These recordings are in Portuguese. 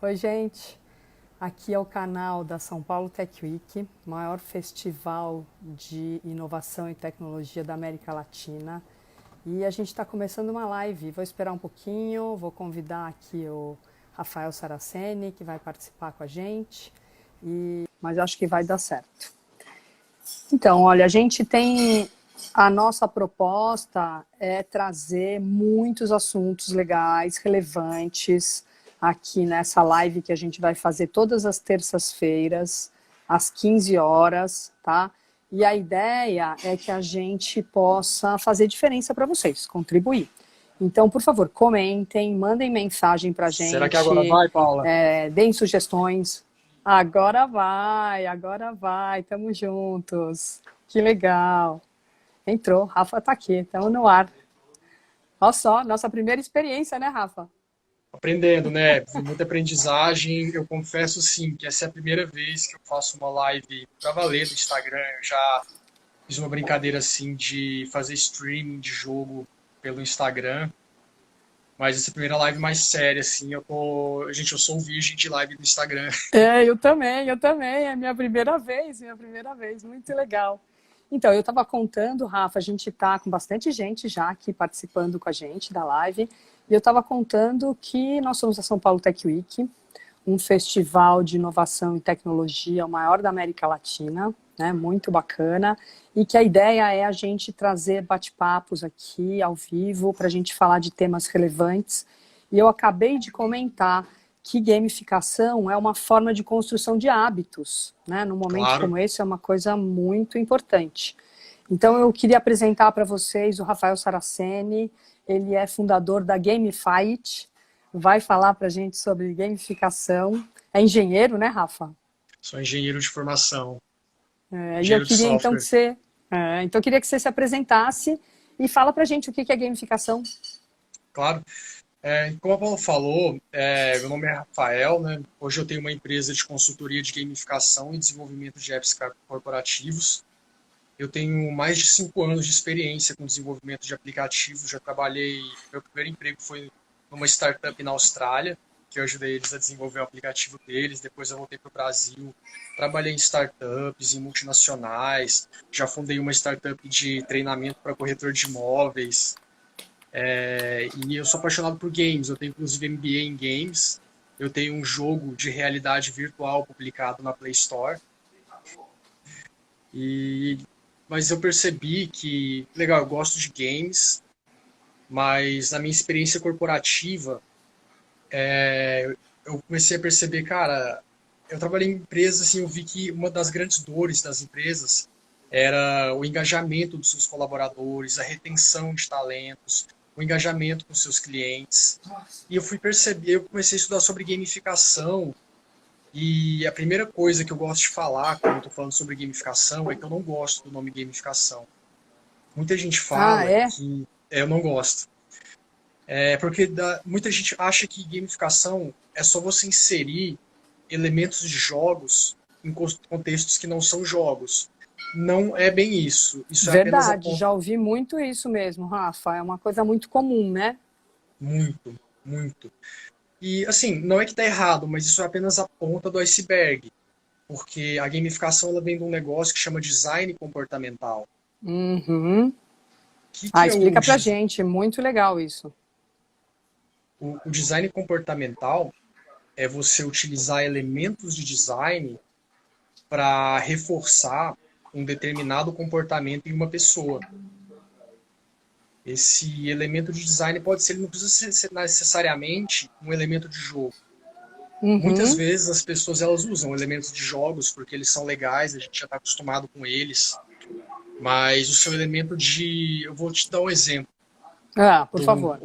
Oi, gente. Aqui é o canal da São Paulo Tech Week, maior festival de inovação e tecnologia da América Latina. E a gente está começando uma live. Vou esperar um pouquinho, vou convidar aqui o Rafael Saraceni, que vai participar com a gente. Mas acho que vai dar certo. Então, olha, a gente tem. A nossa proposta é trazer muitos assuntos legais, relevantes, aqui nessa live que a gente vai fazer todas as terças-feiras, às 15 horas, tá? E a ideia é que a gente possa fazer diferença para vocês, contribuir. Então, por favor, comentem, mandem mensagem para a Será que agora gente, vai, Paula? deem sugestões. Agora vai, estamos juntos. Que legal. Entrou, Rafa tá aqui, estamos no ar. Olha só, nossa primeira experiência, né, Rafa? Aprendendo, né? Muita aprendizagem. Eu confesso, sim, que essa é a primeira vez que eu faço uma live pra valer do Instagram. Eu já fiz uma brincadeira, assim, de fazer streaming de jogo pelo Instagram. Mas essa é a primeira live mais séria, assim, eu tô... Gente, eu sou um virgem de live do Instagram. Eu também, é minha primeira vez, muito legal. Então, eu estava contando, Rafa, a gente está com bastante gente já aqui participando com a gente da live, e eu estava contando que nós somos a São Paulo Tech Week, um festival de inovação e tecnologia, o maior da América Latina, né, muito bacana, e que a ideia é a gente trazer bate-papos aqui ao vivo para a gente falar de temas relevantes. E eu acabei de comentar que gamificação é uma forma de construção de hábitos, né? Num momento Claro. como esse é uma coisa muito importante. Então eu queria apresentar para vocês o Rafael Saraceni, ele é fundador da Gamify, vai falar para a gente sobre gamificação. É engenheiro, né, Rafa? Sou engenheiro de formação, E eu engenheiro de queria então que software. você, eu queria que você se apresentasse e fala para a gente o que é gamificação. Claro. Como a Paula falou, meu nome é Rafael, né? Hoje eu tenho uma empresa de consultoria de gamificação e desenvolvimento de apps corporativos. Eu tenho mais de 5 anos de experiência com desenvolvimento de aplicativos. Já trabalhei, meu primeiro emprego foi numa startup na Austrália, que eu ajudei eles a desenvolver o aplicativo deles. Depois eu voltei para o Brasil, trabalhei em startups, em multinacionais. Já fundei uma startup de treinamento para corretor de imóveis. E eu sou apaixonado por games. Eu tenho inclusive MBA em games. Eu tenho um jogo de realidade virtual publicado na Play Store. E mas eu percebi que, legal, eu gosto de games, mas na minha experiência corporativa, eu comecei a perceber, cara, eu trabalhei em empresas, assim, eu vi que uma das grandes dores das empresas era o engajamento dos seus colaboradores, a retenção de talentos, o engajamento com seus clientes. E eu fui perceber, eu comecei a estudar sobre gamificação, e a primeira coisa que eu gosto de falar quando eu estou falando sobre gamificação é que eu não gosto do nome gamificação. Muita gente Ah, fala é? que eu não gosto. Porque muita gente acha que gamificação é só você inserir elementos de jogos em contextos que não são jogos. Não é bem isso. Isso é apenas a Verdade, ponta. já ouvi muito isso mesmo, Rafa. É uma coisa muito comum, né? Muito, muito. E assim, não é que está errado, mas isso é apenas a ponta do iceberg. Porque a gamificação ela vem de um negócio que chama design comportamental. Uhum. Que é Explica pra gente, muito legal isso. o design comportamental? É você utilizar elementos de design para reforçar um determinado comportamento em uma pessoa. Esse elemento de design pode ser, ele não precisa ser necessariamente um elemento de jogo. Muitas Uhum. vezes as pessoas elas usam elementos de jogos porque eles são legais, a gente já está acostumado com eles. Mas o seu elemento de. Eu vou te dar um exemplo. Ah, por Do, favor.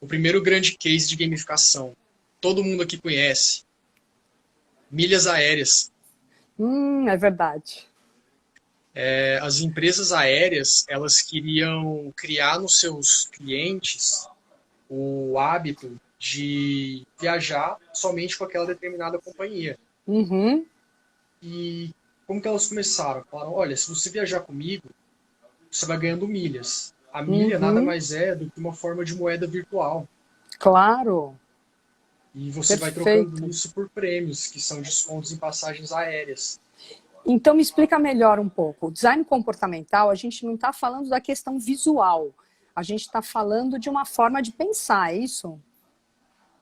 o primeiro grande case de gamificação. Todo mundo aqui conhece. Milhas aéreas. É verdade. As empresas aéreas elas queriam criar nos seus clientes o hábito de viajar somente com aquela determinada companhia. Uhum. E como que elas começaram? Falaram, olha, se você viajar comigo, você vai ganhando milhas. A milha nada Uhum. mais é do que uma forma de moeda virtual. Claro. E você vai trocando Perfeito. isso por prêmios, que são descontos em passagens aéreas. Então, me explica melhor um pouco. O design comportamental, a gente não está falando da questão visual. A gente está falando de uma forma de pensar, é isso?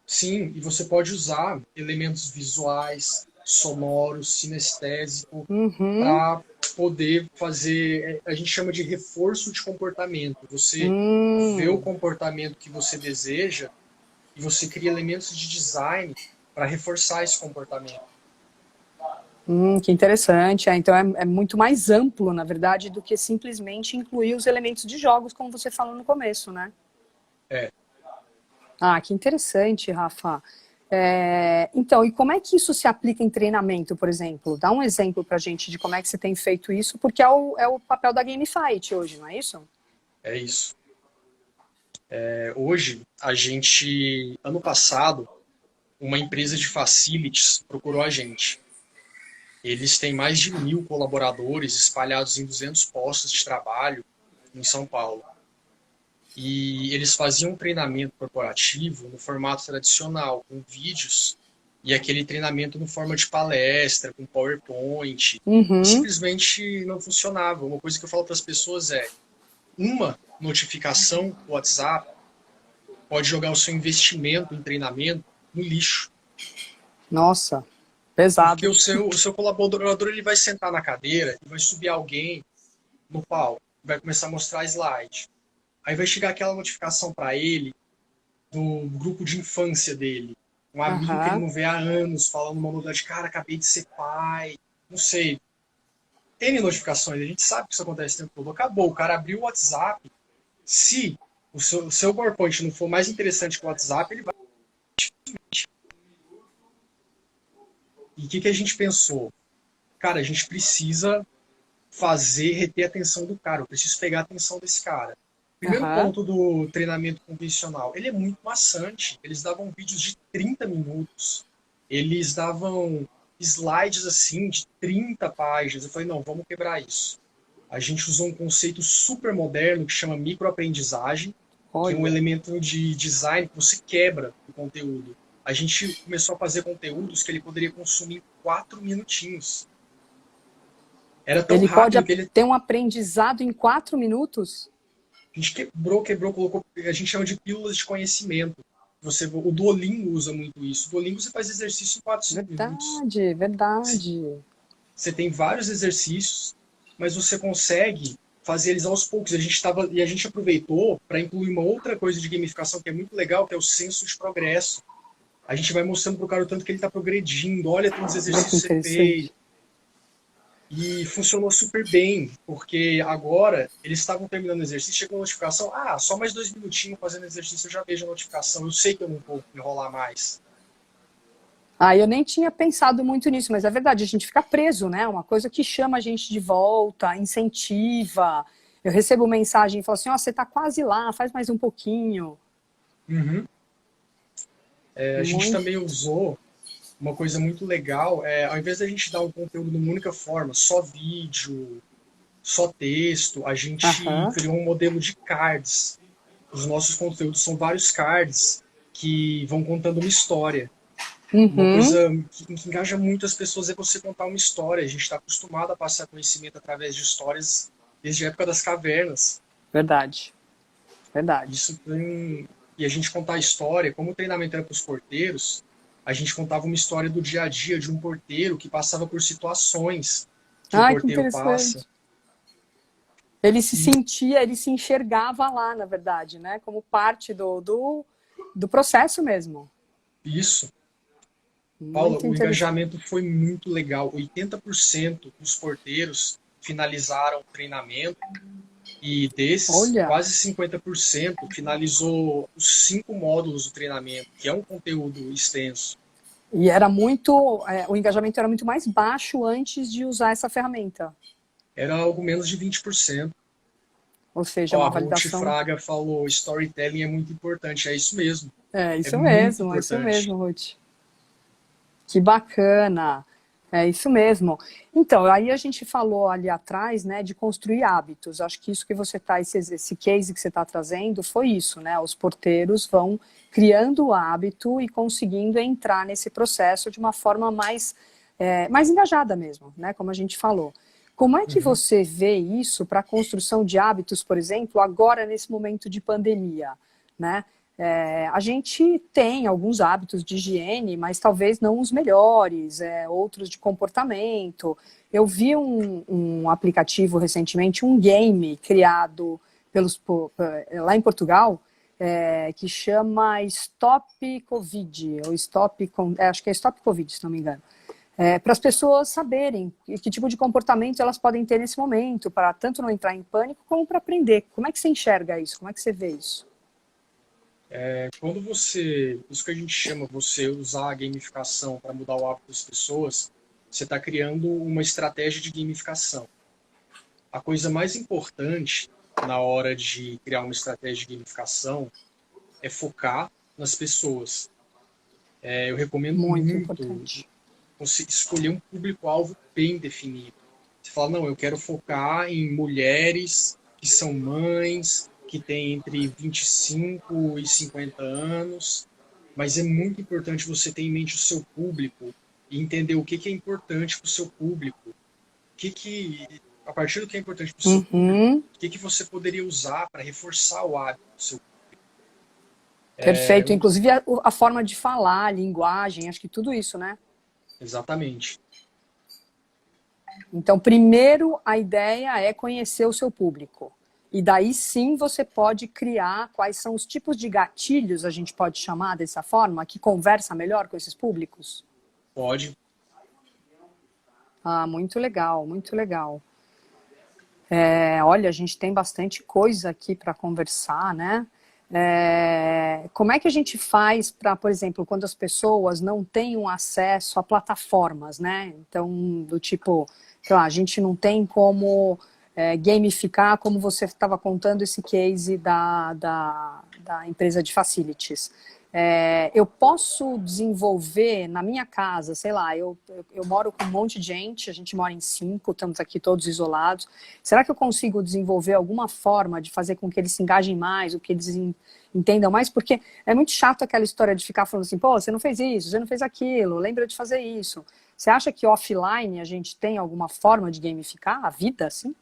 Sim, e você pode usar elementos visuais, sonoros, sinestésicos, Uhum. para poder fazer, a gente chama de reforço de comportamento. Você vê o Hum. comportamento que você deseja e você cria elementos de design para reforçar esse comportamento. Que interessante. Então é muito mais amplo, na verdade, do que simplesmente incluir os elementos de jogos, como você falou no começo, né? É, Ah, que interessante, Rafa. Então, e como é que isso se aplica em treinamento, por exemplo? Dá um exemplo pra gente de como é que você tem feito isso, porque é o papel da GameFight hoje, não é isso? é isso. Hoje, ano passado, uma empresa de facilities procurou a gente. Eles têm mais de 1.000 colaboradores espalhados em 200 postos de trabalho em São Paulo. E eles faziam um treinamento corporativo no formato tradicional, com vídeos, e aquele treinamento no forma de palestra, com PowerPoint. E Uhum. simplesmente não funcionava. Uma coisa que eu falo para as pessoas é: uma notificação do WhatsApp pode jogar o seu investimento em treinamento no lixo. Nossa, Porque pesado. o seu colaborador ele vai sentar na cadeira e vai subir alguém no palco, vai começar a mostrar slide. Aí vai chegar aquela notificação para ele do grupo de infância dele. Um amigo que ele Aham. não vê há anos, falando uma novidade, cara, acabei de ser pai, não sei. N notificações, a gente sabe que isso acontece o tempo todo. Acabou, o cara abriu o WhatsApp. Se o seu PowerPoint não for mais interessante que o WhatsApp, ele vai. E o que a gente pensou? Cara, a gente precisa reter a atenção do cara, eu preciso pegar a atenção desse cara. Primeiro Aham. ponto do treinamento convencional, ele é muito maçante. Eles davam vídeos de 30 minutos, eles davam slides assim de 30 páginas. Eu falei, não, vamos quebrar isso. A gente usou um conceito super moderno que chama microaprendizagem, que é um Olha. elemento de design que você quebra o conteúdo. A gente começou a fazer conteúdos que ele poderia consumir em 4 minutinhos. Era tão Ele pode rápido que ele ter um aprendizado em 4 minutos? A gente quebrou, colocou. A gente chama de pílulas de conhecimento. O Duolingo usa muito isso. O Duolingo você faz exercício em 4, 5 minutos. Verdade, verdade. Você tem vários exercícios, mas você consegue fazer eles aos poucos. E a gente aproveitou para incluir uma outra coisa de gamificação que é muito legal, que é o senso de progresso. A gente vai mostrando para o cara o tanto que ele está progredindo. Olha quantos Olha que exercícios você fez. interessante. E funcionou super bem, porque agora eles estavam terminando o exercício, chegou a notificação, só mais 2 minutinhos fazendo exercício, eu já vejo a notificação, eu sei que eu não vou enrolar mais. Ah, eu nem tinha pensado muito nisso, mas é verdade, a gente fica preso, né? Uma coisa que chama a gente de volta, incentiva. Eu recebo mensagem e falo assim, ó, você tá quase lá, faz mais um pouquinho. Uhum. A gente Muito. também usou uma coisa muito legal, ao invés da gente dar um conteúdo numa única forma, só vídeo, só texto, a gente Aham. criou um modelo de cards. Os nossos conteúdos são vários cards que vão contando uma história. Uma Uhum. coisa que engaja muito as pessoas é você contar uma história. A gente está acostumado a passar conhecimento através de histórias desde a época das cavernas. Verdade, verdade. Isso tem... E a gente contar a história, como o treinamento era para os porteiros, a gente contava uma história do dia a dia de um porteiro que passava por situações que o Ai, que porteiro passa. interessante. Ele se E sentia, ele se enxergava lá, na verdade, né? Como parte do processo mesmo. isso, Paula, Muito o interessante. engajamento foi muito legal. 80% dos porteiros finalizaram o treinamento. E desses, Olha, quase 50% finalizou os 5 módulos do treinamento, que é um conteúdo extenso. e era muito, o engajamento era muito mais baixo antes de usar essa ferramenta. Era algo menos de 20%. Ou seja, Ó, a uma Ruth validação. Fraga falou, storytelling é muito importante. É isso mesmo. É É muito isso importante. mesmo, Ruth. Que bacana. É isso mesmo. Então, aí a gente falou ali atrás, né, de construir hábitos. Acho que isso que você está, esse case que você está trazendo foi isso, né? Os porteiros vão criando o hábito e conseguindo entrar nesse processo de uma forma mais engajada mesmo, né? Como a gente falou. Como é que Uhum. você vê isso para a construção de hábitos, por exemplo, agora nesse momento de pandemia, né? A gente tem alguns hábitos de higiene, mas talvez não os melhores, outros de comportamento. Eu vi um aplicativo recentemente, um game criado lá em Portugal, que chama Stop Covid, ou acho que é Stop Covid, se não me engano. Para as pessoas saberem que tipo de comportamento elas podem ter nesse momento, para tanto não entrar em pânico, como para aprender. Como é que você enxerga isso? Como é que você vê isso? Quando você, isso que a gente chama você usar a gamificação para mudar o hábito das pessoas, você está criando uma estratégia de gamificação. A coisa mais importante na hora de criar uma estratégia de gamificação é focar nas pessoas. Eu recomendo Muito muito importante. você escolher um público-alvo bem definido. Você fala, não, eu quero focar em mulheres que são mães, que têm entre 25 e 50 anos, mas é muito importante você ter em mente o seu público e entender o que é importante para o seu público. A partir do que é importante para o seu público, Uhum, o que você poderia usar para reforçar o hábito do seu perfeito. público. Inclusive a forma de falar, a linguagem, acho que tudo isso, né? Exatamente. Então, primeiro, a ideia é conhecer o seu público. E daí sim você pode criar quais são os tipos de gatilhos, a gente pode chamar dessa forma, que conversa melhor com esses públicos. Pode. Ah, muito legal, muito legal. Olha, a gente tem bastante coisa aqui para conversar, né? Como é que a gente faz para, por exemplo, quando as pessoas não têm um acesso a plataformas, né? Então, do tipo, sei lá, a gente não tem como gamificar, como você estava contando esse case da empresa de facilities. Eu posso desenvolver na minha casa, sei lá, eu moro com um monte de gente, a gente mora em 5, estamos aqui todos isolados. Será que eu consigo desenvolver alguma forma de fazer com que eles se engajem mais, ou que eles entendam mais? Porque é muito chato aquela história de ficar falando assim, pô, você não fez isso, você não fez aquilo, lembra de fazer isso. Você acha que offline a gente tem alguma forma de gamificar a vida, assim?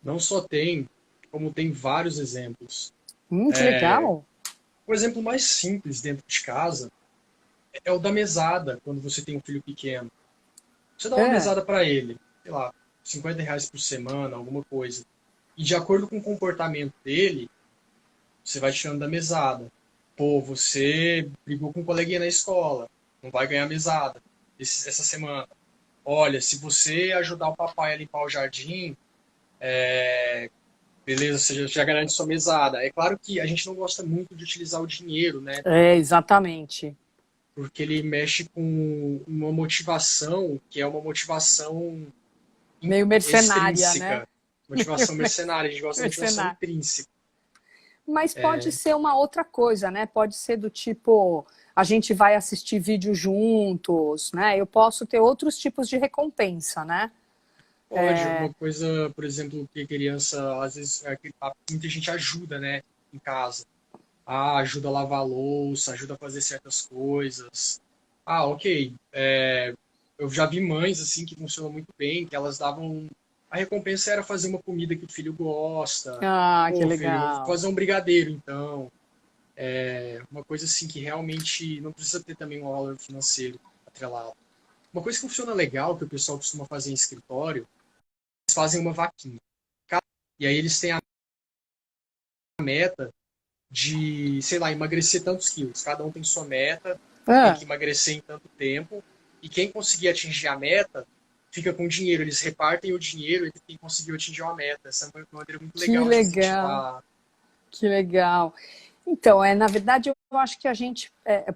Não só tem, como tem vários exemplos. Que legal. O exemplo mais simples dentro de casa é o da mesada, quando você tem um filho pequeno. Você dá uma É, mesada para ele, sei lá, R$ 50 por semana, alguma coisa. E de acordo com o comportamento dele, você vai tirando da mesada. Pô, você brigou com um coleguinha na escola, não vai ganhar mesada essa semana. Olha, se você ajudar o papai a limpar o jardim, beleza, você já garante sua mesada. É claro que a gente não gosta muito de utilizar o dinheiro, né? exatamente. Porque ele mexe com uma motivação que é uma motivação Meio mercenária, né? extrínseca, motivação mercenária. A gente gosta da motivação Mercenária. intrínseca. Mas pode ser uma outra coisa, né? Pode ser do tipo, a gente vai assistir vídeo juntos, né? Eu posso ter outros tipos de recompensa, né? Pode, uma coisa, por exemplo, que criança, às vezes, muita gente ajuda, né, em casa. Ah, ajuda a lavar a louça, ajuda a fazer certas coisas. Ah, ok. Eu já vi mães, assim, que funcionam muito bem, que elas davam... A recompensa era fazer uma comida que o filho gosta. Ah, que Pô, filho, vou legal. fazer um brigadeiro, então. Uma coisa assim que realmente não precisa ter também um valor financeiro atrelado. Uma coisa que funciona legal, que o pessoal costuma fazer em escritório, eles fazem uma vaquinha. E aí eles têm a meta de, sei lá, emagrecer tantos quilos. Cada um tem sua meta, tem Ah, que emagrecer em tanto tempo. E quem conseguir atingir a meta fica com dinheiro. Eles repartem o dinheiro entre quem conseguiu atingir uma meta. Essa é uma maneira muito que legal de legal, incentivar. que legal. Então, na verdade, eu acho que a gente,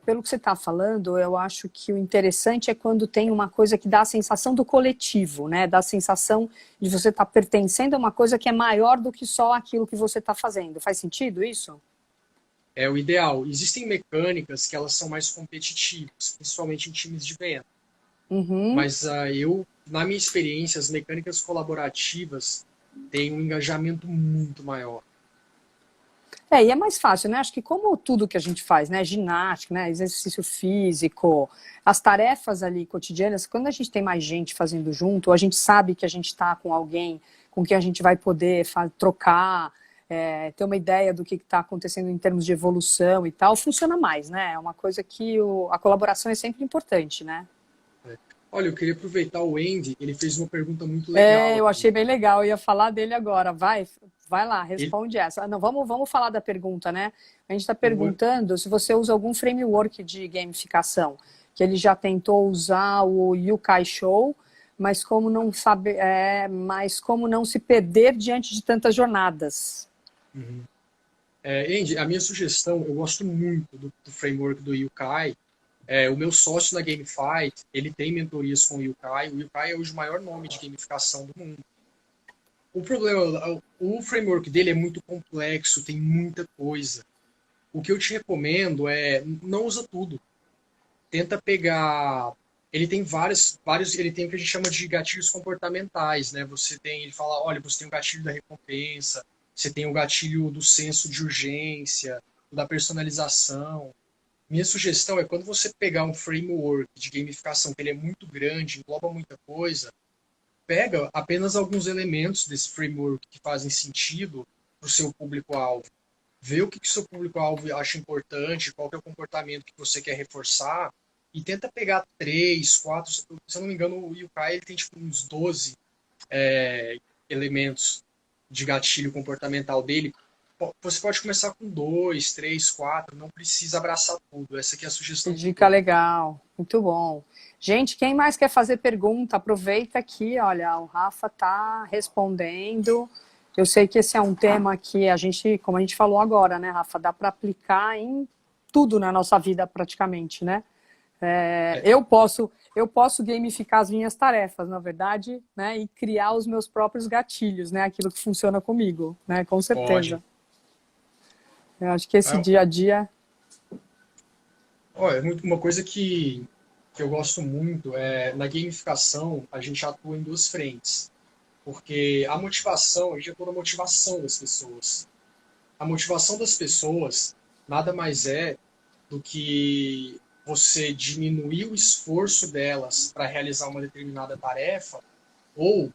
pelo que você está falando, eu acho que o interessante é quando tem uma coisa que dá a sensação do coletivo, né? Dá a sensação de você estar pertencendo a uma coisa que é maior do que só aquilo que você está fazendo. Faz sentido isso? É o ideal. Existem mecânicas que elas são mais competitivas, principalmente em times de venda. Uhum. Mas na minha experiência, as mecânicas colaborativas têm um engajamento muito maior. E é mais fácil, né? Acho que como tudo que a gente faz, né? Ginástica, né? Exercício físico, as tarefas ali cotidianas, quando a gente tem mais gente fazendo junto, ou a gente sabe que a gente está com alguém com quem a gente vai poder trocar, ter uma ideia do que está acontecendo em termos de evolução e tal, funciona mais, né? É uma coisa que a colaboração é sempre importante, né? Né? Olha, eu queria aproveitar o Andy, ele fez uma pergunta muito legal Eu aqui. achei bem legal, eu ia falar dele agora. Vai lá, Ele, responde essa. Não, vamos falar da pergunta, né? A gente está eu vou- perguntando se você usa algum framework de gamificação, que ele já tentou usar o Yukai Show, mas como não sabe, mas como não se perder diante de tantas jornadas. Uhum. Andy, a minha sugestão, eu gosto muito do framework do Yukai. O meu sócio na GameFi, ele tem mentorias com o Yukai. O Yukai é hoje o maior nome de gamificação do mundo. O problema, o framework dele é muito complexo, tem muita coisa. O que eu te recomendo é não usa tudo. Tenta pegar. Ele tem vários, ele tem o que a gente chama de gatilhos comportamentais, né? Ele fala, olha, você tem o gatilho da recompensa, você tem o gatilho do senso de urgência, da personalização. Minha sugestão é quando você pegar um framework de gamificação que ele é muito grande, engloba muita coisa, pega apenas alguns elementos desse framework que fazem sentido para o seu público-alvo. Vê o que o seu público-alvo acha importante, qual que é o comportamento que você quer reforçar, e tenta pegar três, quatro, se eu não me engano, o Yukai ele tem tipo uns 12 elementos de gatilho comportamental dele. Você pode começar com dois, três, quatro, não precisa abraçar tudo. Essa aqui é a Que sugestão que eu dica dou. legal, muito bom. Gente, quem mais quer fazer pergunta, aproveita aqui, olha, o Rafa está respondendo. Eu sei que esse é um tema que a gente, como a gente falou agora, né, Rafa, dá para aplicar em tudo na nossa vida praticamente, né? É, Eu posso gamificar as minhas tarefas, na verdade, né, e criar os meus próprios gatilhos, né, aquilo que funciona comigo, né, com pode. certeza. Eu acho que esse Ah, dia a dia. é uma coisa que eu gosto muito é na gamificação a gente atua em duas frentes. Porque a motivação, a gente atua na motivação das pessoas. A motivação das pessoas nada mais é do que você diminuir o esforço delas para realizar uma determinada tarefa ou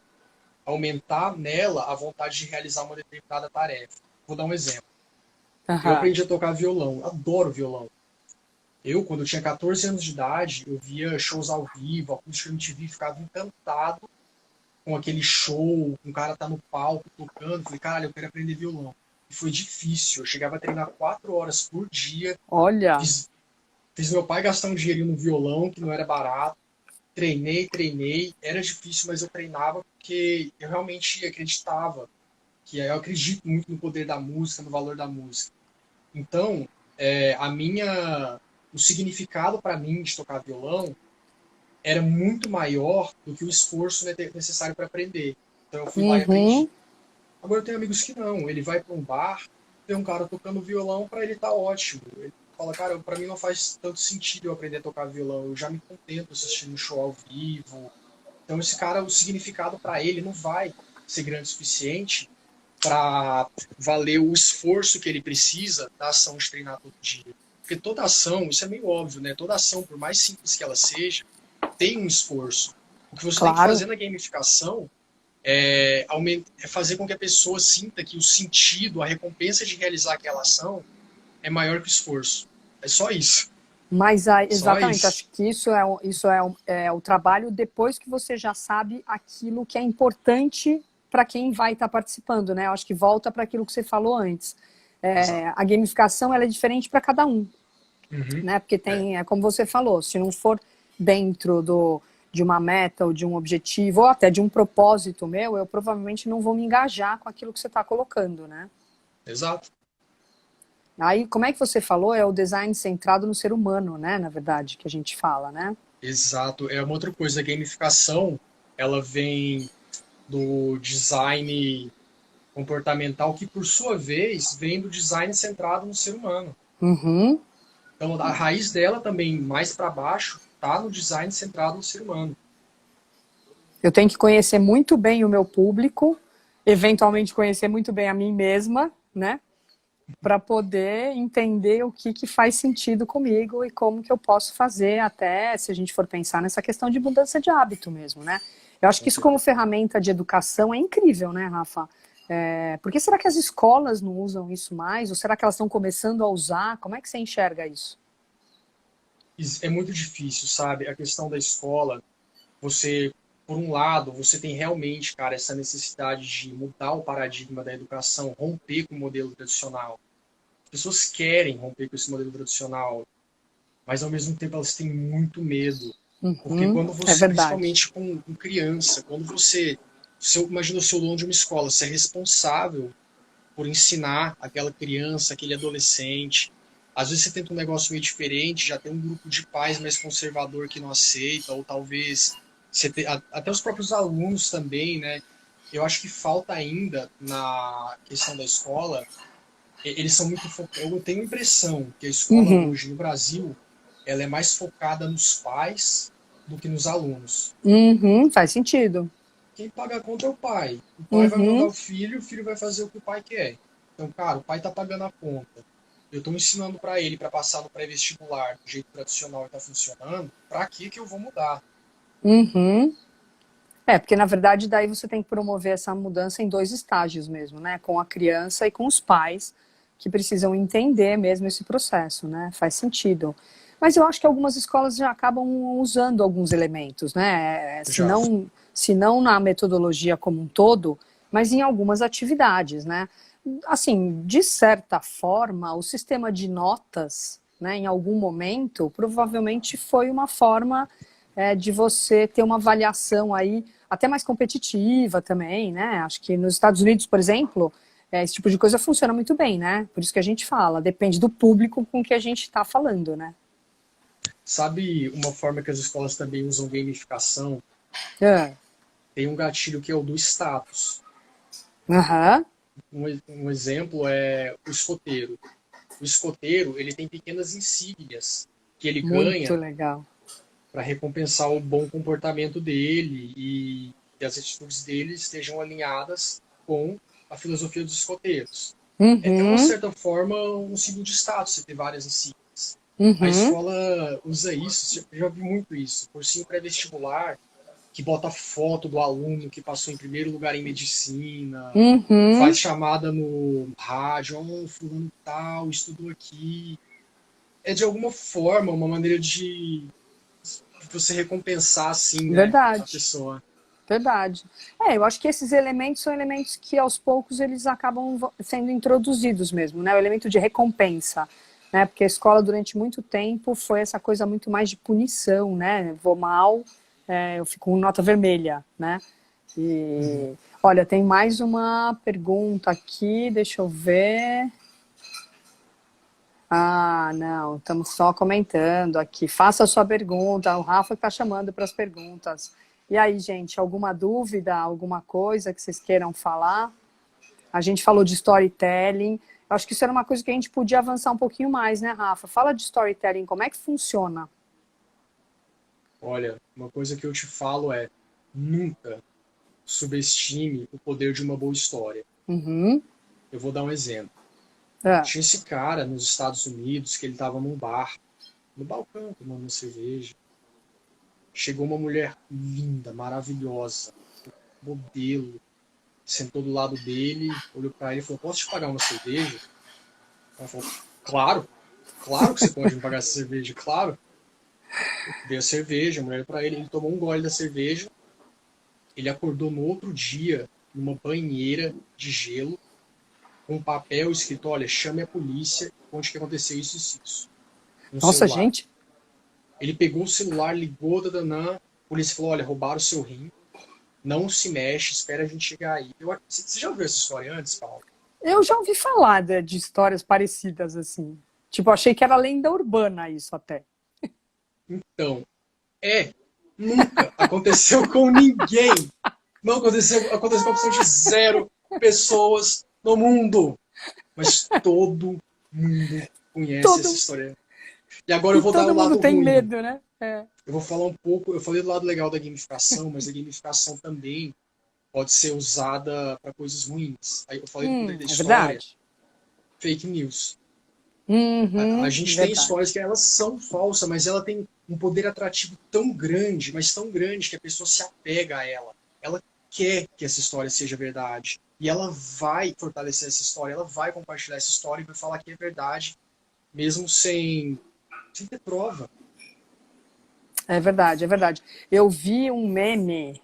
aumentar nela a vontade de realizar uma determinada tarefa. Vou dar um exemplo. Eu Aham. aprendi a tocar violão, adoro violão. Quando eu tinha 14 anos de idade, eu via shows ao vivo, acústica MTV, ficava encantado com aquele show, com o cara tá no palco tocando. Falei, cara, eu quero aprender violão. E foi difícil. Eu chegava a treinar 4 horas por dia. Olha, Fiz, fiz meu pai gastar um dinheirinho no violão, que não era barato. Treinei. Era difícil, mas eu treinava porque eu realmente acreditava. Eu acredito muito no poder da música, no valor da música. Então, o significado para mim de tocar violão era muito maior do que o esforço necessário para aprender. Então eu fui lá e uhum. aprendi. Agora eu tenho amigos que não. Ele vai para um bar, tem um cara tocando violão, para ele tá ótimo. Ele fala, cara, para mim não faz tanto sentido eu aprender a tocar violão. Eu já me contento assistindo um show ao vivo. Então esse cara, o significado para ele não vai ser grande o suficiente para valer o esforço que ele precisa da ação de treinar todo dia. Porque toda ação, isso é meio óbvio, né? Toda ação, por mais simples que ela seja, tem um esforço. O que você tem que Claro. fazer na gamificação é fazer com que a pessoa sinta que o sentido, a recompensa de realizar aquela ação é maior que o esforço. É só isso. Mas Só exatamente, isso. acho que isso é o trabalho depois que você já sabe aquilo que é importante para quem vai estar participando, né? Eu acho que volta para aquilo que você falou antes. Exato. A gamificação ela é diferente para cada um, Uhum. né? Porque É, como você falou, se não for dentro de uma meta ou de um objetivo ou até de um propósito meu, eu provavelmente não vou me engajar com aquilo que você está colocando, né? exato. Aí, como é que você falou? É o design centrado no ser humano, né? Na verdade, que a gente fala, né? Exato. É uma outra coisa. A gamificação, ela vem do design comportamental, que por sua vez vem do design centrado no ser humano. Uhum. Então, a raiz dela também, mais para baixo, está no design centrado no ser humano. Eu tenho que conhecer muito bem o meu público, eventualmente conhecer muito bem a mim mesma, né? Para poder entender o que faz sentido comigo e como que eu posso fazer, até se a gente for pensar nessa questão de mudança de hábito mesmo, né? Eu acho que isso como ferramenta de educação é incrível, né, Rafa? Por que será que as escolas não usam isso mais? Ou será que elas estão começando a usar? Como é que você enxerga isso? É muito difícil, sabe? A questão da escola, você, por um lado, você tem realmente, cara, essa necessidade de mudar o paradigma da educação, romper com o modelo tradicional. As pessoas querem romper com esse modelo tradicional, mas ao mesmo tempo elas têm muito medo. Porque Uhum, quando é você, verdade. principalmente com criança, quando você, imagina o seu dono de uma escola, você é responsável por ensinar aquela criança, aquele adolescente. Às vezes você tenta um negócio meio diferente, já tem um grupo de pais mais conservador que não aceita, ou talvez até os próprios alunos também, né? Eu acho que falta ainda na questão da escola, eles são muito focados. Eu tenho a impressão que a escola Uhum, hoje no Brasil, ela é mais focada nos pais do que nos alunos. uhum, faz sentido. Quem paga a conta é o pai. O pai vai mandar Uhum, o filho vai fazer o que o pai quer. Então, cara, o pai tá pagando a conta. Eu estou ensinando para ele para passar no pré-vestibular do jeito tradicional e tá funcionando. Para que eu vou mudar? uhum. Porque na verdade daí você tem que promover essa mudança em dois estágios mesmo, né? Com a criança e com os pais, que precisam entender mesmo esse processo, né? Faz sentido. Mas eu acho que algumas escolas já acabam usando alguns elementos, né? Já, Se não na metodologia como um todo, mas em algumas atividades, né? Assim, de certa forma, o sistema de notas, né, em algum momento, provavelmente foi uma forma de você ter uma avaliação aí até mais competitiva também, né? Acho que nos Estados Unidos, por exemplo, esse tipo de coisa funciona muito bem, né? Por isso que a gente fala, depende do público com que a gente está falando, né? sabe uma forma que as escolas também usam gamificação? É. Tem um gatilho que é o do status. Aham. Um exemplo é o escoteiro. O escoteiro, ele tem pequenas insígnias que ele Muito ganha legal. para recompensar o bom comportamento dele e que as atitudes dele estejam alinhadas com a filosofia dos escoteiros. É uma Uhum, certa forma um símbolo de status, você ter várias insígnias. A uhum, escola usa isso, eu já vi muito isso. Cursinho pré-vestibular, que bota foto do aluno que passou em primeiro lugar em medicina, uhum. faz chamada no rádio, oh, fulano tal, estudou aqui. É de alguma forma uma maneira de você recompensar, assim, né, a Verdade. pessoa. Verdade. Eu acho que esses elementos são elementos que aos poucos eles acabam sendo introduzidos mesmo, né? O elemento de recompensa, né? Porque a escola durante muito tempo foi essa coisa muito mais de punição, né? Vou mal, eu fico com nota vermelha, né? Uhum. E olha, tem mais uma pergunta aqui, deixa eu ver. Ah, não, estamos só comentando aqui. Faça a sua pergunta, o Rafa está chamando para as perguntas. E aí, gente, alguma dúvida, alguma coisa que vocês queiram falar? A gente falou de storytelling. Acho que isso era uma coisa que a gente podia avançar um pouquinho mais, né, Rafa? Fala de storytelling, como é que funciona? Olha, uma coisa que eu te falo é nunca subestime o poder de uma boa história. Uhum. Eu vou dar um exemplo. É. Tinha esse cara nos Estados Unidos que ele estava num bar, no balcão, tomando uma cerveja. Chegou uma mulher linda, maravilhosa, modelo, sentou do lado dele, olhou para ele e falou: Posso te pagar uma cerveja? Ela falou: Claro, claro que você pode me pagar essa cerveja, claro. Dei a cerveja, a mulher para ele, ele tomou um gole da cerveja, ele acordou no outro dia numa banheira de gelo, com um papel escrito: Olha, chame a polícia, conte que aconteceu isso e isso, no Nossa, celular. gente, Ele pegou o celular, ligou, dadanã, a polícia falou: Olha, roubaram o seu rim, não se mexe, espera a gente chegar aí. Você já ouviu essa história antes, Paulo? eu já ouvi falar de histórias parecidas assim. Tipo, achei que era lenda urbana isso até. Então, nunca aconteceu com ninguém. Não aconteceu, aconteceu com absolutamente zero pessoas no mundo. Mas todo mundo conhece essa Todo história. E agora eu E vou dar o todo mundo lado tem ruim. medo, né? É. Eu vou falar um pouco, eu falei do lado legal da gamificação, mas a gamificação também pode ser usada para coisas ruins. Aí eu falei do poder da É história, verdade. fake news. A Uhum, gente tem histórias verdade. que elas são falsas, mas ela tem um poder atrativo tão grande, mas tão grande que a pessoa se apega a ela. Ela quer que essa história seja verdade. E ela vai fortalecer essa história, ela vai compartilhar essa história e vai falar que é verdade, mesmo sem ter prova. É verdade, é verdade. Eu vi um meme,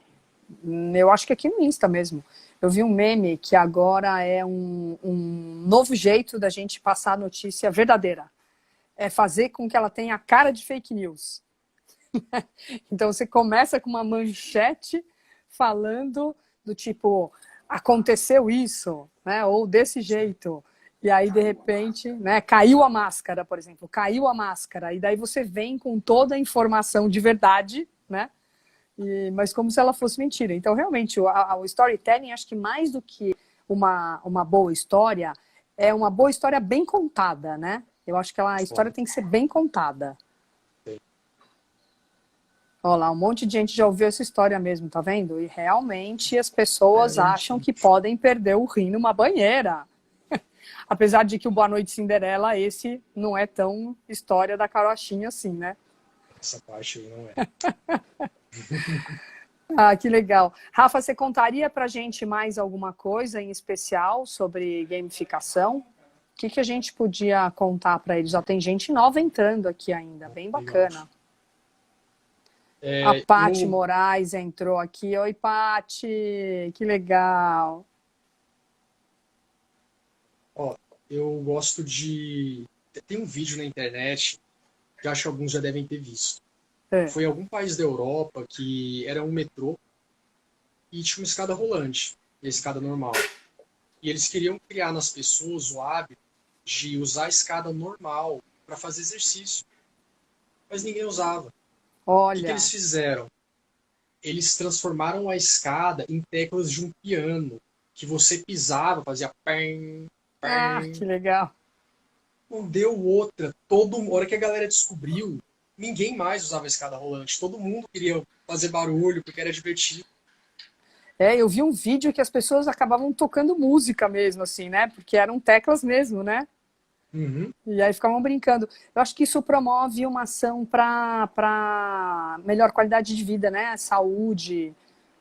eu acho que aqui no Insta mesmo. Eu vi um meme que agora é um novo jeito da gente passar a notícia verdadeira. É fazer com que ela tenha a cara de fake news. Então você começa com uma manchete falando do tipo, aconteceu isso, né? Ou desse jeito. E aí, de repente, né, caiu a máscara, por exemplo, caiu a máscara. E daí você vem com toda a informação de verdade, né? Mas como se ela fosse mentira. Então, realmente, o storytelling, acho que mais do que uma boa história, é uma boa história bem contada, né? Eu acho que a história tem que ser bem contada. Olha lá, um monte de gente já ouviu essa história mesmo, tá vendo? E realmente as pessoas acham Realmente. que podem perder o rim numa banheira. Apesar de que o Boa Noite Cinderela, esse não é tão história da carochinha assim, né? Essa parte aí não é. Ah, que legal. Rafa, você contaria pra gente mais alguma coisa em especial sobre gamificação? O que a gente podia contar para eles? Já tem gente nova entrando aqui ainda, bem Legal. bacana. A É, Pati eu, Moraes entrou aqui. Oi, Pati, que legal. ó, eu gosto de. Tem um vídeo na internet que acho que alguns já devem ter visto. É. Foi em algum país da Europa que era um metrô e tinha uma escada rolante, e a escada normal. E eles queriam criar nas pessoas o hábito de usar a escada normal para fazer exercício, mas ninguém usava. O que eles Olha, fizeram? Eles transformaram a escada em teclas de um piano, que você pisava, fazia pam, que pam. legal. Não deu outra. A hora que a galera descobriu, ninguém mais usava a escada rolante. Todo mundo queria fazer barulho, porque era divertido. É, eu vi um vídeo que as pessoas acabavam tocando música mesmo, assim, né? Porque eram teclas mesmo, né? Uhum, E aí ficavam brincando. Eu acho que isso promove uma ação para melhor qualidade de vida, né? Saúde,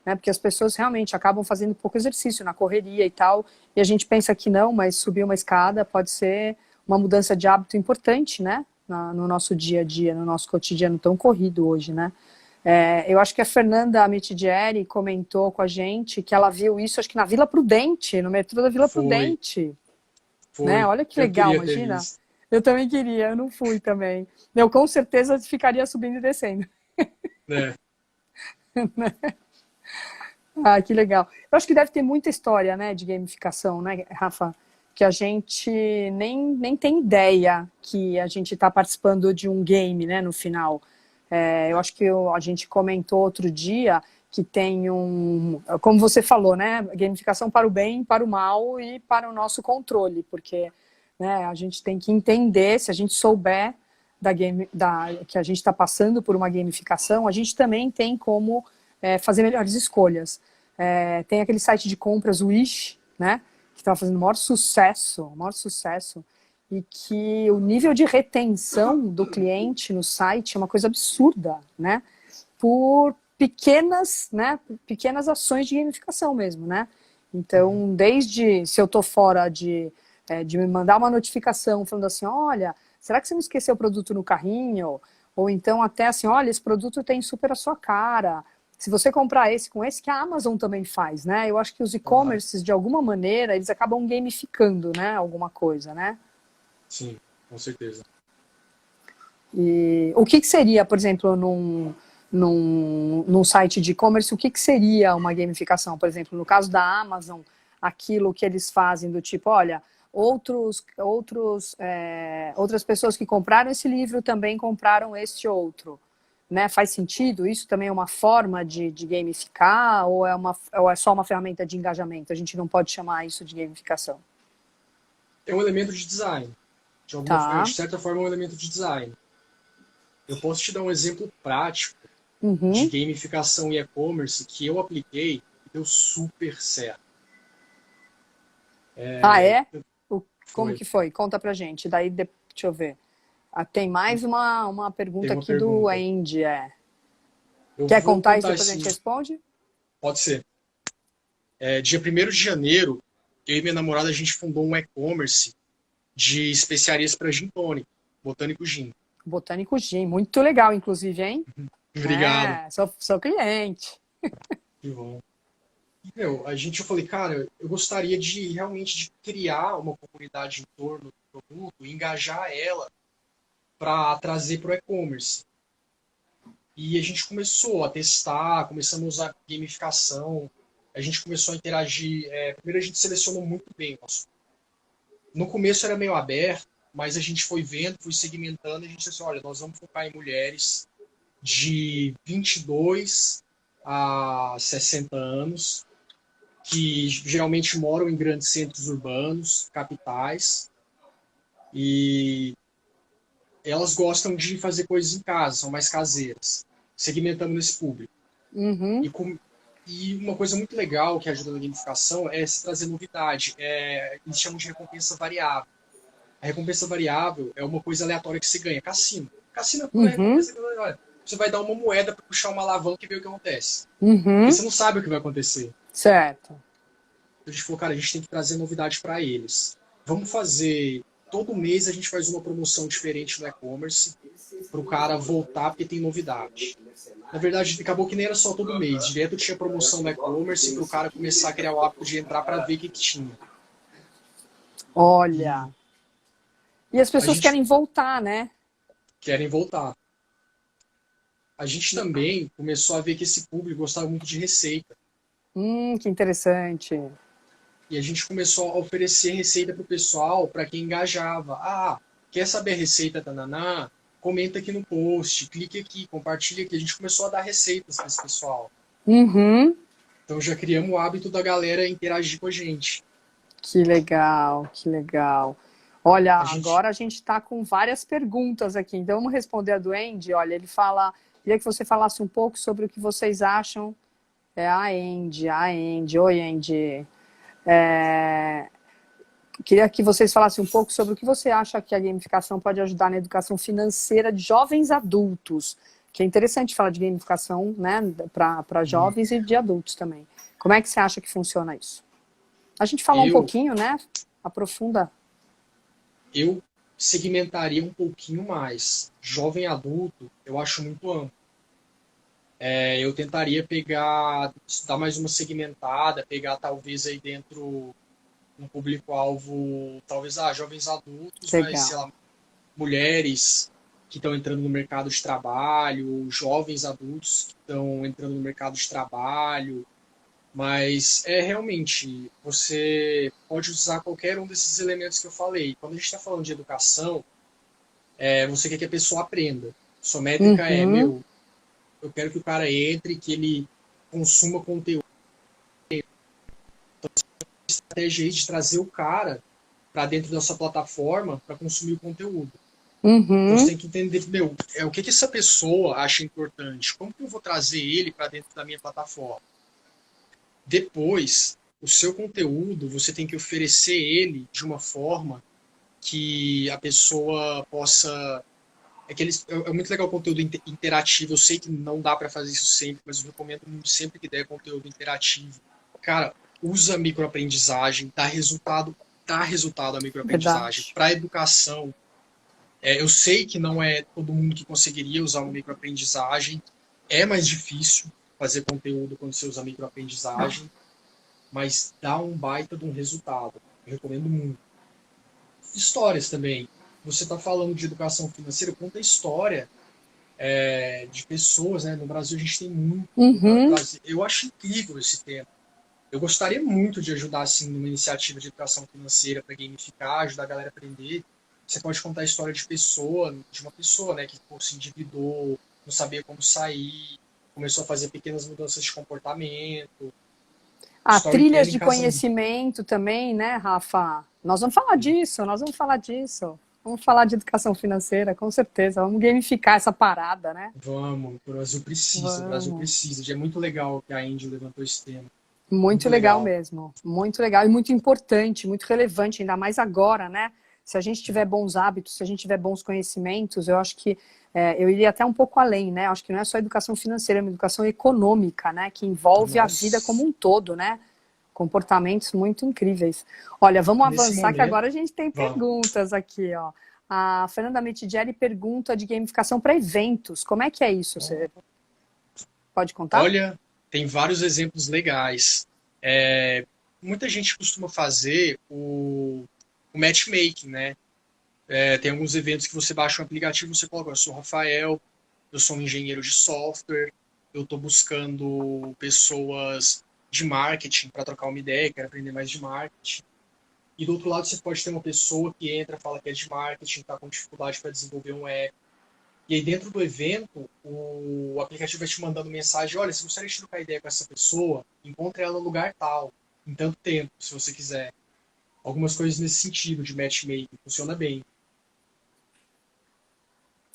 né? Porque as pessoas realmente acabam fazendo pouco exercício na correria e tal. E a gente pensa que não, mas subir uma escada pode ser uma mudança de hábito importante, né? No nosso dia a dia, no nosso cotidiano tão corrido hoje, né? É, eu acho que a Fernanda Mitidieri comentou com a gente que ela viu isso, acho que na Vila Prudente, no metrô da Vila foi, Prudente, né? foi. Olha que Eu legal, queria ter imagina. visto. Eu também queria, eu não fui também. Eu com certeza ficaria subindo e descendo. Né? Ah, que legal. Eu acho que deve ter muita história, né, de gamificação, né, Rafa? Que a gente nem tem ideia que a gente está participando de um game, né, no final. É, eu acho que a gente comentou outro dia que tem como você falou, né, gamificação para o bem, para o mal e para o nosso controle, porque, né, a gente tem que entender, se a gente souber que a gente está passando por uma gamificação, a gente também tem como fazer melhores escolhas. É, tem aquele site de compras, o Wish, né, que estava fazendo maior sucesso, e que o nível de retenção do cliente no site é uma coisa absurda, né? Por pequenas ações de gamificação mesmo, né? Uhum. Então, desde se eu estou fora de me mandar uma notificação falando assim, olha, será que você não esqueceu o produto no carrinho? Ou então até assim, olha, esse produto tem super a sua cara. Se você comprar esse com esse, que a Amazon também faz, né? Eu acho que os Claro. e-commerces, de alguma maneira, eles acabam gamificando, né? Alguma coisa, né? Sim, com certeza. E o que seria, por exemplo, num site de e-commerce, o que seria uma gamificação? Por exemplo, no caso da Amazon, aquilo que eles fazem do tipo, olha, outras pessoas que compraram esse livro também compraram este outro. Né? Faz sentido? Isso também é uma forma de gamificar ou é só uma ferramenta de engajamento? A gente não pode chamar isso de gamificação. É um elemento de design. De Tá, certa forma, é um elemento de design. Eu posso te dar um exemplo prático de Uhum. gamificação e e-commerce que eu apliquei e deu super certo. Ah, é? Como Foi. que foi? Conta pra gente. Daí, deixa eu ver. Ah, tem mais uma pergunta Tem uma aqui do pergunta. Andy. Eu Quer vou contar isso contar depois a assim, gente responde? pode ser. Dia 1º de janeiro, eu e minha namorada, a gente fundou um e-commerce de especiarias para gin tônica, Botânico Gin. Botânico Gin, muito legal, inclusive, hein? Obrigado. É, sou cliente. Que bom. Eu falei, cara, eu gostaria de realmente de criar uma comunidade em torno do produto, engajar ela para trazer para o e-commerce. E a gente começou a testar, começamos a usar gamificação, a gente começou a interagir. Primeiro a gente selecionou muito bem o nosso. No começo era meio aberto, mas a gente foi vendo, foi segmentando, e a gente disse assim, olha, nós vamos focar em mulheres de 22 a 60 anos, que geralmente moram em grandes centros urbanos, capitais, e elas gostam de fazer coisas em casa, são mais caseiras. Segmentamos nesse público. Uhum. E, com, e uma coisa muito legal que ajuda na gamificação é se trazer novidade. Eles chamam de recompensa variável. A recompensa variável é uma coisa aleatória que você ganha. Cassino. Cassino é pura Uhum. recompensa. Olha, você vai dar uma moeda para puxar uma alavanca e ver o que acontece. Porque Uhum. você não sabe o que vai acontecer. Certo. A gente falou, cara, a gente tem que trazer novidade para eles. Vamos fazer. Todo mês a gente faz uma promoção diferente no e-commerce para o cara voltar porque tem novidade. Na verdade, acabou que nem era só todo mês. Direto tinha promoção no e-commerce para o cara começar a criar o hábito de entrar para ver o que tinha. Olha. E E as a pessoas gente querem voltar, né? querem voltar. A gente também começou a ver que esse público gostava muito de receita. Que interessante. E a gente começou a oferecer receita para o pessoal, para quem engajava. Ah, quer saber a receita da Naná? Comenta aqui no post, clique aqui, compartilha aqui. A gente começou a dar receitas para esse pessoal. Uhum. Então já criamos o hábito da galera interagir com a gente. Que legal, que legal. Olha, A gente, agora a gente está com várias perguntas aqui, então vamos responder a do Andy. Olha, ele fala, queria que você falasse um pouco sobre o que vocês acham. É a Andy, oi Andy. É, queria que vocês falassem um pouco sobre o que você acha que a gamificação pode ajudar na educação financeira de jovens adultos, que é interessante falar de gamificação, né, para jovens e de adultos também. Como é que você acha que funciona isso? A gente falou um eu, pouquinho, né? Aprofunda. eu segmentaria um pouquinho mais. Jovem adulto, eu acho muito amplo. Eu tentaria pegar, dar mais uma segmentada, pegar talvez aí dentro um público-alvo, talvez, jovens adultos, mas, sei Legal. lá, mulheres que estão entrando no mercado de trabalho, jovens adultos que estão entrando no mercado de trabalho, mas realmente, você pode usar qualquer um desses elementos que eu falei. Quando a gente está falando de educação, você quer que a pessoa aprenda. Sua métrica Uhum, eu quero que o cara entre, que ele consuma conteúdo. A estratégia aí de trazer o cara para dentro da sua plataforma para consumir o conteúdo. Então você uhum, tem que entender, o que essa pessoa acha importante, como que eu vou trazer ele para dentro da minha plataforma. Depois, o seu conteúdo, você tem que oferecer ele de uma forma que a pessoa possa. É muito legal o conteúdo interativo. Eu sei que não dá para fazer isso sempre, mas eu recomendo muito sempre que der conteúdo interativo. Cara, usa a microaprendizagem, dá resultado a microaprendizagem. verdade. Para a educação, eu sei que não é todo mundo que conseguiria usar uma microaprendizagem. É mais difícil fazer conteúdo quando você usa microaprendizagem, mas dá um baita de um resultado. Eu recomendo muito. Histórias também. Você está falando de educação financeira, conta história de pessoas, né? No Brasil a gente tem muito. Uhum. Eu acho incrível esse tema. Eu gostaria muito de ajudar assim numa iniciativa de educação financeira para gamificar, ajudar a galera a aprender. Você pode contar a história de uma pessoa, né, que pô, se endividou, não sabia como sair, começou a fazer pequenas mudanças de comportamento. Ah, trilhas Storytelling de casa muito. conhecimento também, né, Rafa? Nós vamos falar disso, nós vamos falar disso. Vamos falar de educação financeira, com certeza. Vamos gamificar essa parada, né? Vamos, o Brasil Vamos. precisa. Já é muito legal que a Índia levantou esse tema. Muito Muito legal legal. mesmo, muito legal e muito importante, muito relevante, ainda mais agora, né? Se a gente tiver bons hábitos, se a gente tiver bons conhecimentos, eu acho que eu iria até um pouco além, né? Eu acho que não é só educação financeira, é uma educação econômica, né? Que envolve a vida como Nossa, um todo, né? Comportamentos muito incríveis. Olha, vamos nesse avançar que momento, agora a gente tem vamos. perguntas aqui, ó. A Fernanda Mitidieri pergunta de gamificação para eventos. Como é que é isso? Você pode contar? Olha, tem vários exemplos legais. É, muita gente costuma fazer o matchmaking, né? Tem alguns eventos que você baixa um aplicativo, você coloca, eu sou Rafael, eu sou um engenheiro de software, eu estou buscando pessoas de marketing para trocar uma ideia, quero aprender mais de marketing. E do outro lado você pode ter uma pessoa que entra, fala que é de marketing, está com dificuldade para desenvolver um app. E aí dentro do evento, o aplicativo vai te mandando mensagem, olha, se você gostaria de trocar ideia com essa pessoa, encontre ela no lugar tal, em tanto tempo, se você quiser. Algumas coisas nesse sentido de matchmaking, funciona bem.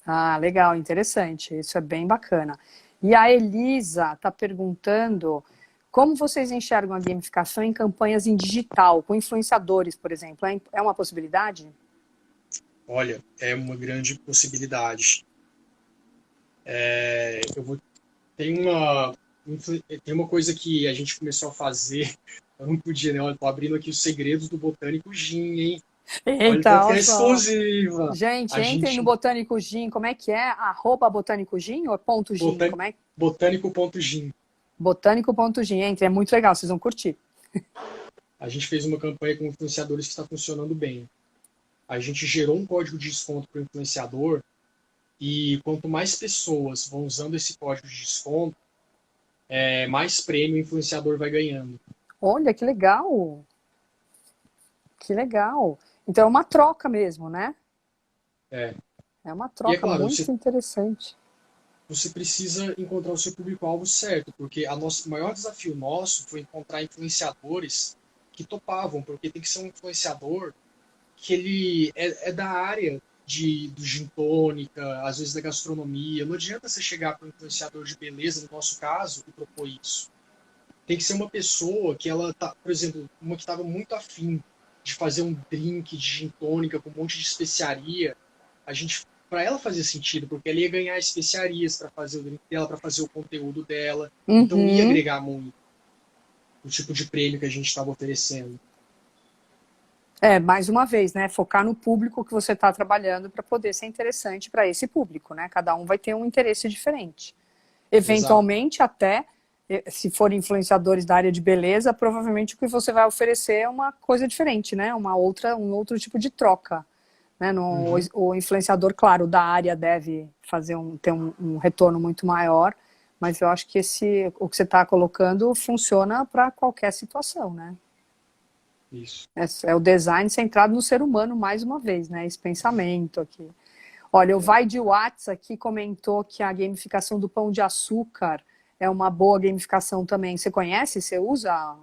Ah, legal, interessante. Isso é bem bacana. E a Elisa está perguntando como vocês enxergam a gamificação em campanhas em digital, com influenciadores, por exemplo. É uma possibilidade? Olha, é uma grande possibilidade. Eu vou tem uma coisa que a gente começou a fazer, eu não podia, né? Olha, tô abrindo aqui os segredos do Botânico Gin, hein? Olha, Eita, tanto que olha é só. exclusiva. Gente, A entrem no gente, Botânico Gin. Como é que é? Arroba Botânico Gin ou ponto Gin? botânico, Como é? botânico.gin. Botânico.gin. Entre, é muito legal, vocês vão curtir. A gente fez uma campanha com influenciadores que está funcionando bem. A gente gerou um código de desconto para o influenciador e quanto mais pessoas vão usando esse código de desconto, mais prêmio o influenciador vai ganhando. Olha, que legal. Que legal. Então é uma troca mesmo, né? É. É uma E é troca claro, muito interessante. você precisa encontrar o seu público-alvo certo, porque o maior desafio nosso foi encontrar influenciadores que topavam, porque tem que ser um influenciador que ele é da área do gin tônica, às vezes da gastronomia. Não adianta você chegar para um influenciador de beleza, no nosso caso, e propor isso. Tem que ser uma pessoa que ela tá, por exemplo, uma que estava muito afim de fazer um drink de gin tônica com um monte de especiaria. A gente, para ela fazer sentido, porque ela ia ganhar especiarias para fazer o drink dela, para fazer o conteúdo dela. Então ia Uhum. agregar muito o tipo de prêmio que a gente estava oferecendo. É, mais uma vez, né? Focar no público que você está trabalhando para poder ser interessante para esse público, né? Cada um vai ter um interesse diferente. Exato. Eventualmente, até se forem influenciadores da área de beleza, provavelmente o que você vai oferecer é uma coisa diferente, né? Um outro tipo de troca. Né? Uhum. O influenciador, claro, da área deve ter um retorno muito maior, mas eu acho que o que você está colocando funciona para qualquer situação, né? Isso. É o design centrado no ser humano, mais uma vez, né? Esse pensamento aqui. Olha, o É. Vai de Watts aqui comentou que a gamificação do Pão de Açúcar é uma boa gamificação também. Você conhece? Você usa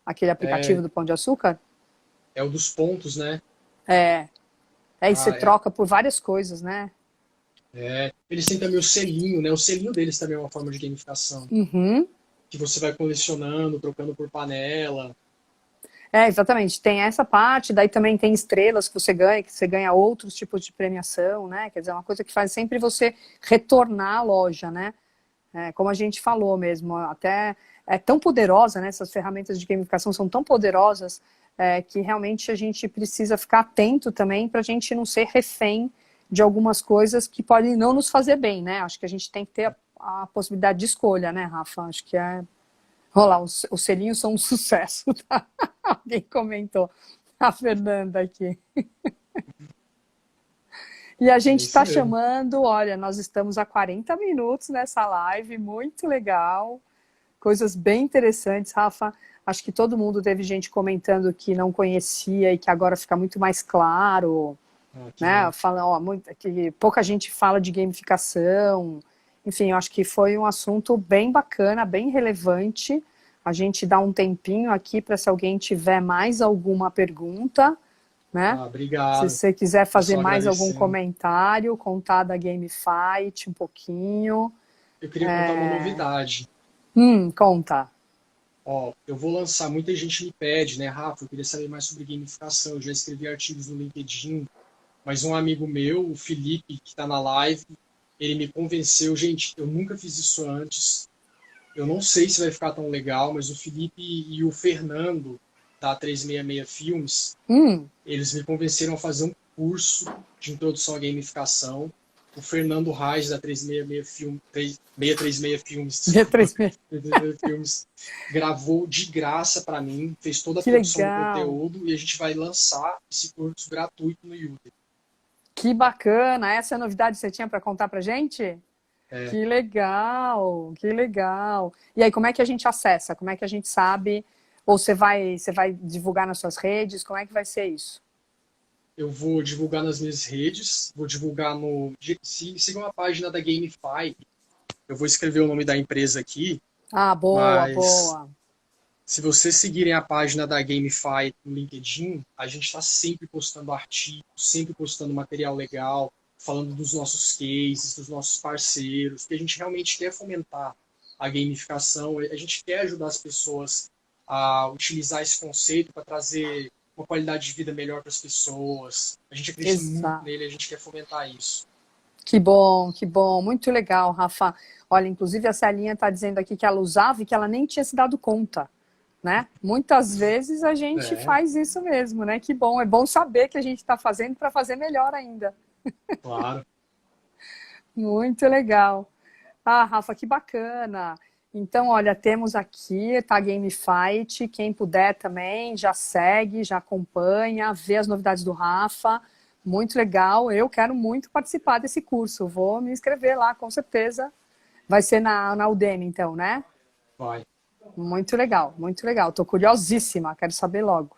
aquele aplicativo É, do Pão de Açúcar? é o dos pontos, né? Aí você Ah, é, troca por várias coisas, né? Eles têm também o selinho, né? O selinho deles também é uma forma de gamificação. Uhum. Que você vai colecionando, trocando por panela. É, exatamente. Tem essa parte, daí também tem estrelas que você ganha outros tipos de premiação, né? Quer dizer, é uma coisa que faz sempre você retornar à loja, né? É, como a gente falou mesmo, até é tão poderosa, né? Essas ferramentas de gamificação são tão poderosas que realmente a gente precisa ficar atento também para a gente não ser refém de algumas coisas que podem não nos fazer bem, né? Acho que a gente tem que ter a possibilidade de escolha, né, Rafa? Acho que olha lá, os selinhos são um sucesso, tá? Alguém comentou. A Fernanda aqui. E a É gente isso está mesmo. chamando, olha, nós estamos há 40 minutos nessa live, muito legal, coisas bem interessantes, Rafa. Acho que todo mundo teve gente comentando que não conhecia e que agora fica muito mais claro, Ah, que né? bom. Fala, ó, que pouca gente fala de gamificação. Enfim, eu acho que foi um assunto bem bacana, bem relevante. A gente dá um tempinho aqui para se alguém tiver mais alguma pergunta, né? Ah, Se obrigado. você quiser Eu fazer só mais algum agradecendo. comentário, contar da GameFight um pouquinho. Eu queria contar uma novidade. Conta. Ó, eu vou lançar, muita gente me pede, né, Rafa, eu queria saber mais sobre gamificação. Eu já escrevi artigos no LinkedIn, mas um amigo meu, o Felipe, que está na live, ele me convenceu. Gente, eu nunca fiz isso antes. Eu não sei se vai ficar tão legal, mas o Felipe e o Fernando, da 366 Filmes, Hum, eles me convenceram a fazer um curso de introdução à gamificação. O Fernando Reis, da 366 Filmes, 636 Filmes, desculpa, B3. 636 Filmes, gravou de graça para mim, fez toda a Que produção do legal. conteúdo e a gente vai lançar esse curso gratuito no YouTube. Que bacana. Essa é a novidade que você tinha para contar pra gente? É, Que legal, que legal. E aí, como é que a gente acessa? Como é que a gente sabe? Ou você vai divulgar nas suas redes? Como é que vai ser isso? eu vou divulgar nas minhas redes, vou divulgar no. Sigam a página da GameFi. Eu vou escrever o nome da empresa aqui, Ah, boa, mas boa. se vocês seguirem a página da GameFi no LinkedIn, a gente está sempre postando artigos, sempre postando material legal, falando dos nossos cases, dos nossos parceiros, que a gente realmente quer fomentar a gamificação, a gente quer ajudar as pessoas a utilizar esse conceito para trazer uma qualidade de vida melhor para as pessoas. A gente acredita muito Exato. nele, a gente quer fomentar isso. Que bom, muito legal, Rafa. Olha, inclusive a Celinha está dizendo aqui que ela usava e que ela nem tinha se dado conta, né? Muitas vezes a gente É, faz isso mesmo, né? Que bom, é bom saber que a gente está fazendo para fazer melhor ainda. claro. Muito legal. Ah, Rafa, que bacana. Então, olha, temos aqui, tá GameFight. Quem puder também, já segue, já acompanha, vê as novidades do Rafa. Muito legal. Eu quero muito participar desse curso. Vou me inscrever lá, com certeza. Vai ser na Udemy, então, né? Vai. Muito legal, muito legal. Tô curiosíssima, quero saber logo.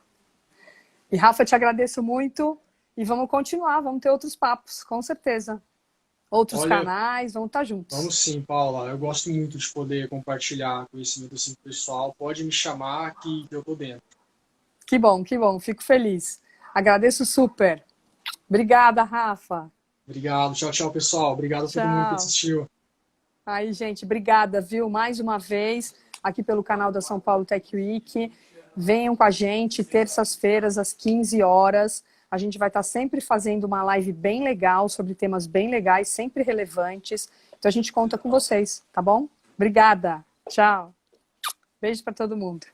E, Rafa, te agradeço muito. E vamos continuar, vamos ter outros papos, com certeza. Outros Olha, canais, vamos estar juntos. vamos sim, Paula. Eu gosto muito de poder compartilhar conhecimento assim com o pessoal. Pode me chamar que eu tô dentro. Que bom, fico feliz. Agradeço super. Obrigada, Rafa. Obrigado. Tchau, tchau, pessoal. Obrigado a todo mundo que Tchau. assistiu. Aí, gente, obrigada, viu? Mais uma vez, aqui pelo canal da São Paulo Tech Week. Venham com a gente, terças-feiras, às 15 horas. A gente vai estar sempre fazendo uma live bem legal, sobre temas bem legais, sempre relevantes. Então, a gente conta com vocês, tá bom? Obrigada. Tchau. Beijo para todo mundo.